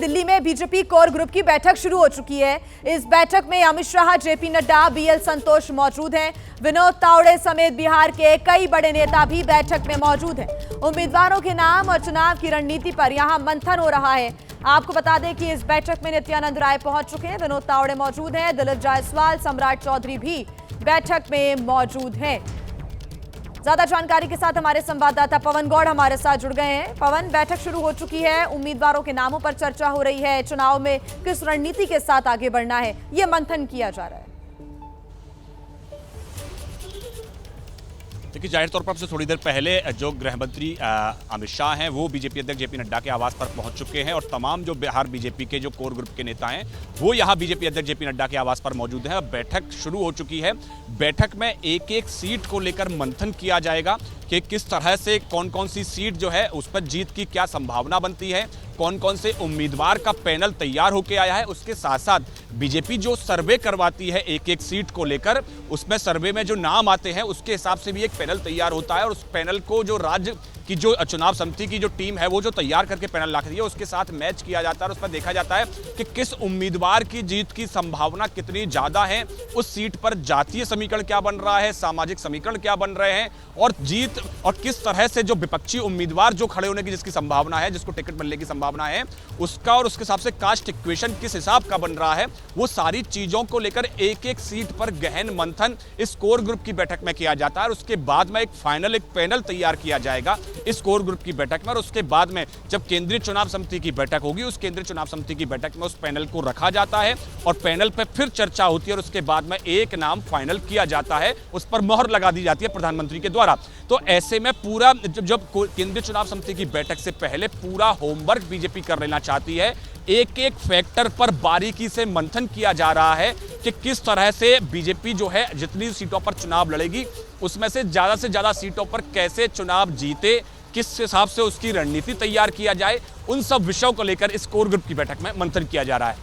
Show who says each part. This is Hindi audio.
Speaker 1: दिल्ली में बीजेपी कोर ग्रुप की बैठक शुरू हो चुकी है। इस बैठक में अमित शाह, जेपी नड्डा, बीएल संतोष मौजूद हैं। विनोद तावड़े समेत बिहार के कई बड़े नेता भी बैठक में मौजूद हैं। उम्मीदवारों के नाम और चुनाव की रणनीति पर यहां मंथन हो रहा है। आपको बता दें कि इस बैठक में नित्यानंद राय पहुंच चुके हैं, विनोद तावड़े मौजूद हैं, दिलीप जायसवाल, सम्राट चौधरी भी बैठक में मौजूद हैं। ज्यादा जानकारी के साथ हमारे संवाददाता पवन गौड़ हमारे साथ जुड़ गए हैं। पवन, बैठक शुरू हो चुकी है, उम्मीदवारों के नामों पर चर्चा हो रही है, चुनाव में किस रणनीति के साथ आगे बढ़ना है, यह मंथन किया जा रहा है।
Speaker 2: देखिए, जाहिर तौर पर अब से थोड़ी देर पहले जो गृह मंत्री अमित शाह हैं वो बीजेपी अध्यक्ष जेपी नड्डा के आवास पर पहुंच चुके हैं और तमाम जो बिहार बीजेपी के जो कोर ग्रुप के नेता हैं वो यहां बीजेपी अध्यक्ष जेपी नड्डा के आवास पर मौजूद हैं। बैठक शुरू हो चुकी है। बैठक में एक एक सीट को लेकर मंथन किया जाएगा कि किस तरह से कौन कौन सी सीट जो है उस पर जीत की क्या संभावना बनती है, कौन कौन से उम्मीदवार का पैनल तैयार होकर आया है। उसके साथ साथ बीजेपी जो सर्वे करवाती है एक एक सीट को लेकर, उसमें सर्वे में जो नाम आते हैं उसके हिसाब से भी एक पैनल तैयार होता है और उस पैनल को जो राज्य की जो चुनाव समिति की जो टीम है वो जो तैयार करके पैनल लाती है उसके साथ मैच किया जाता है और उसमें देखा जाता है कि किस उम्मीदवार की जीत की संभावना कितनी ज्यादा है। उस सीट पर जातीय समीकरण क्या बन रहा है, सामाजिक समीकरण क्या बन रहे हैं और जीत और किस तरह से जो विपक्षी उम्मीदवार जो खड़े होने की जिसकी संभावना है, जिसको टिकट मिलने की संभावना है, उसका और उसके हिसाब से कास्ट इक्वेशन किस हिसाब का बन रहा है, वो सारी चीजों को लेकर एक एक सीट पर गहन मंथन इस कोर ग्रुप की बैठक में किया जाता है और उसके बाद में एक पैनल तैयार किया जाएगा इस कोर ग्रुप की बैठक में। और उसके बाद में जब केंद्रीय चुनाव समिति की बैठक होगी, उस केंद्रीय चुनाव समिति की बैठक में उस पैनल को रखा जाता है और पैनल पर फिर चर्चा होती है और उसके बाद में एक नाम फाइनल किया जाता है, उस पर मोहर लगा दी जाती है प्रधानमंत्री के द्वारा। तो ऐसे में पूरा जब केंद्रीय चुनाव समिति की बैठक से पहले पूरा होमवर्क बीजेपी कर लेना चाहती है। एक एक फैक्टर पर बारीकी से मंथन किया जा रहा है कि किस तरह से बीजेपी जो है जितनी सीटों पर चुनाव लड़ेगी उसमें से ज्यादा सीटों पर कैसे चुनाव जीते, किस हिसाब से उसकी रणनीति तैयार किया जाए, उन सब विषयों को लेकर इस कोर ग्रुप की बैठक में मंथन किया जा रहा है।